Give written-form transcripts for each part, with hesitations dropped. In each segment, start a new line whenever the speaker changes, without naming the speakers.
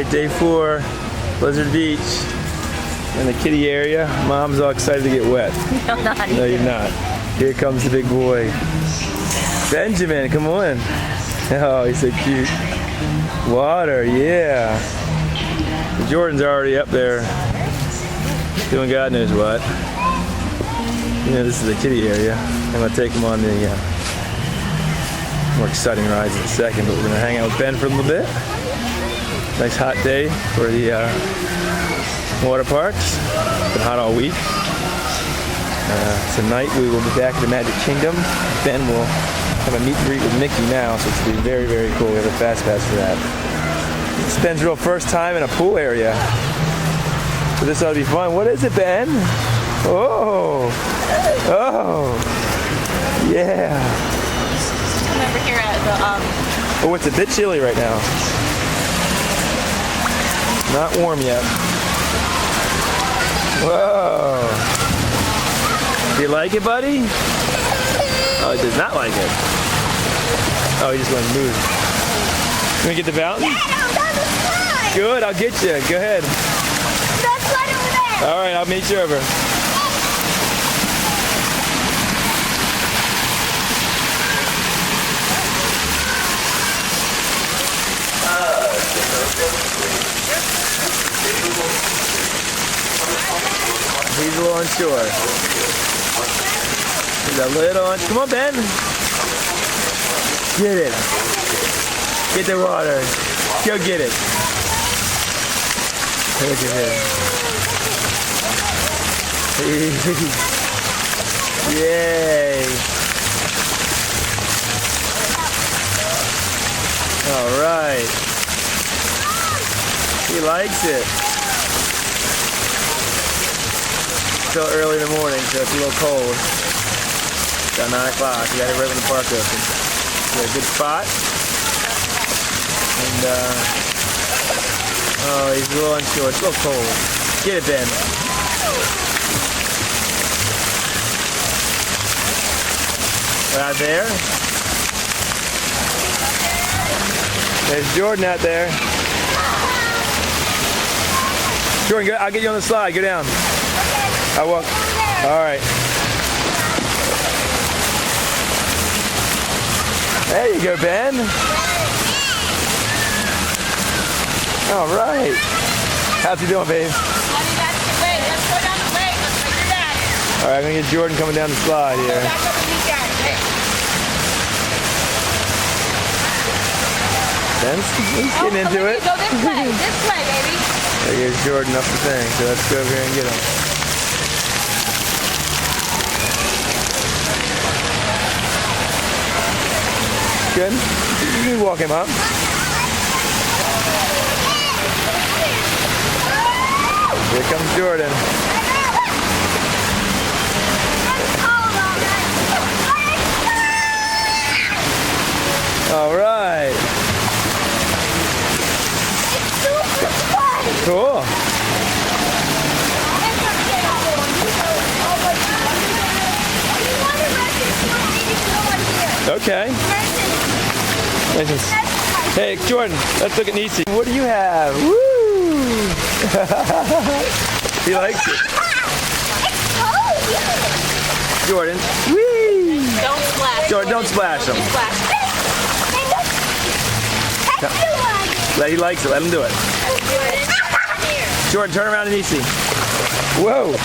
Day 4, Blizzard Beach, in the kiddie area. Mom's all excited to get wet.
No, I'm not
No, you're not. Here comes the big boy. Benjamin, come on. Oh, he's so cute. Water, yeah. Jordan's already up there doing God knows what. You know, this is the kiddie area. I'm going to take him on the more exciting rides in a second, but we're going to hang out with Ben for a little bit. Nice hot day for the water parks. It's been hot all week. Tonight we will be back at the Magic Kingdom. Ben will have a meet and greet with Mickey now, so it's going to be very, very cool. We have a fast pass for that. It's Ben's real first time in a pool area. So this ought to be fun. What is it, Ben? Oh! Oh! Yeah!
I'm over here at the
Oh, it's a bit chilly right now. Not warm yet. Whoa! Do you like it, buddy? Oh, he does not like it. Oh, he just went and moved. You want to get the fountain?
Yeah, no, that's a slide.
Good, I'll get you. Go ahead.
That slide over there.
All right, I'll meet you over. He's a little unsure. He's a little unsure. Come on, Ben. Get it. Get the water. Go get it. Look at him. Yay. All right. He likes it. Still early in the morning, so it's a little cold. It's about 9 o'clock. You got it right when the park opens. Got a good spot. And, oh, he's a little unsure. It's a little cold. Get it, Ben. Right out there. There's Jordan out there. Jordan, I'll get you on the slide. Go down. I walk. All right. There you go, Ben. All right. How's he doing, babe?
Let's go down the lake. Let's make your dad.
All right, I'm gonna get Jordan coming down the slide here.
Back up and meet dad.
Ben's he's getting into it.
Go this way. This way, baby.
There's Jordan up the thing, so let's go over here and get him. Good. You can walk him up. Here comes Jordan. All right. Cool. Okay. Hey, Jordan, let's look at Nisi. What do you have? Woo! He likes it. Jordan. Whee!
Don't splash.
Jordan, don't splash him.
Splash.
He likes it. Let him do it. Jordan, turn around to Nisi. Whoa!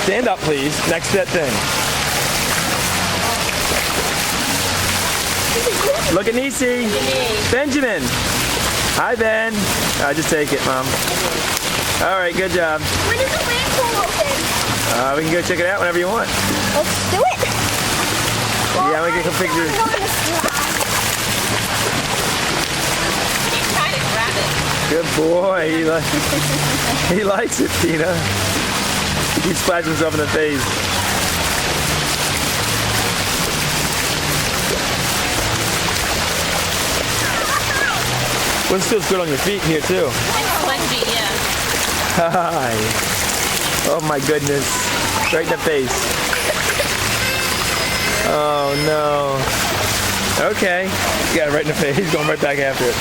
Stand up, please. Next to that thing. Look at Nisi. Benjamin. Hi, Ben. Just take it, Mom. All right, good job.
When is the wave pool open?
We can go check it out whenever you want.
Let's do it.
Yeah, we can go pictures.
He's trying to grab it.
Good boy. He likes it, Tina. He splashed himself in the face. Wind feels good on your feet here too.
It's spongy, yeah.
Hi. Oh my goodness. Right in the face. Oh no. Okay. Yeah, right in the face. He's going right back after it.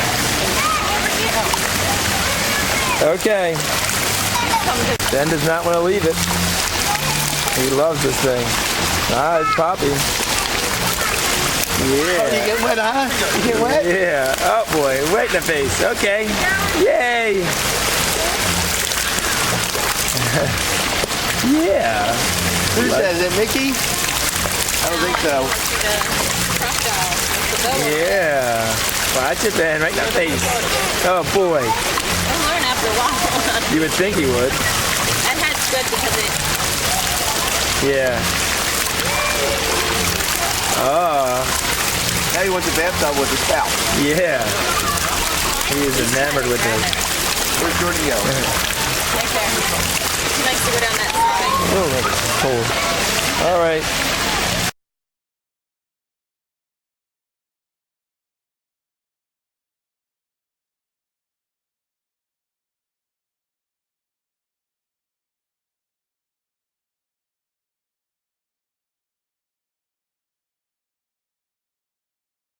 Okay. Ben does not want to leave it. He loves this thing. Ah, it's Poppy. Yeah.
You get wet, huh? You get wet?
Yeah. Oh boy, right in the face. Okay. Yay. Yeah.
Who says it, Mickey? I don't think so.
Yeah. Watch it, Ben. Right in the face. Oh boy.
I'll learn after a while.
You would think he would.
That hat's good because it.
Yeah. Oh.
Now he wants a bathtub with a spout.
Yeah. He is enamored with it.
Where's Jordan go?
Right there. He likes to go down that slide.
Oh, that's cold. All right.